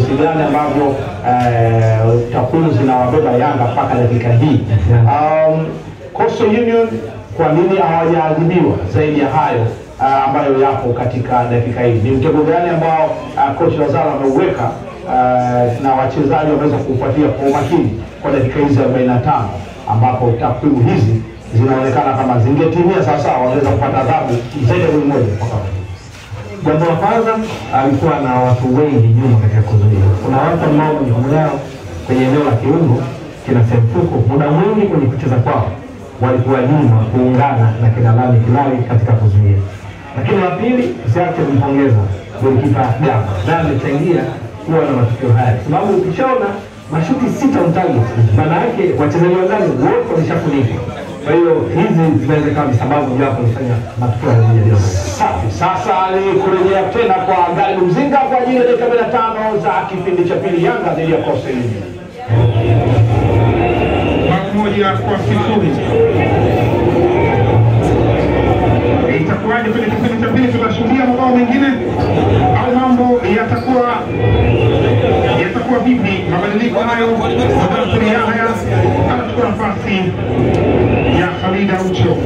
jinsi gani ambavyo takwimu zinawabeba Yanga mpaka dakika hii. Coastal Union kwa nini hawajaadhibiwa zaidi ya hayo ambayo yapo katika dakika hii? Ni mtego gani ambao coach Lazaro ameuweka na wachezaji wameweza kufuatia kwa umakini kwa dakika hizi 45 ambapo takwimu hizi zinaonekana kama zingetimia sasa wangeweza kupata adhabu zaidi ya moja mpaka jambo la kwanza alikuwa na watu wengi nyuma katika kuzuia. Kuna watu ambao jukumu lao kwenye eneo la kiungo kina Semfuko muda mwingi kwenye kucheza kwao walikuwa nyuma kuungana na kina Lami Kilali katika kuzuia. Lakini la pili tusiache kumpongeza golikipa Gamba na amechangia kuwa na matukio haya. Sababu ukishaona mashuti 6 on target, maana yake wachezaji wenzao wote wameshafunika. Kwa hiyo hizi zinaweza kama sababu yapo kufanya matukio haya. Safi. Sasa ni kurejea tena kwa Garibu Mzinga kwa ajili ya dakika 15 za kipindi cha pili, Yanga dhidi ya Coastal Union. 1-0. Itakuwaje kwenye kipindi cha pili? Tutashuhudia mabao mengine au mambo yatakuwa vipi? Mabadiliko hayo, Anachukua nafasi ya Khalid Aucho.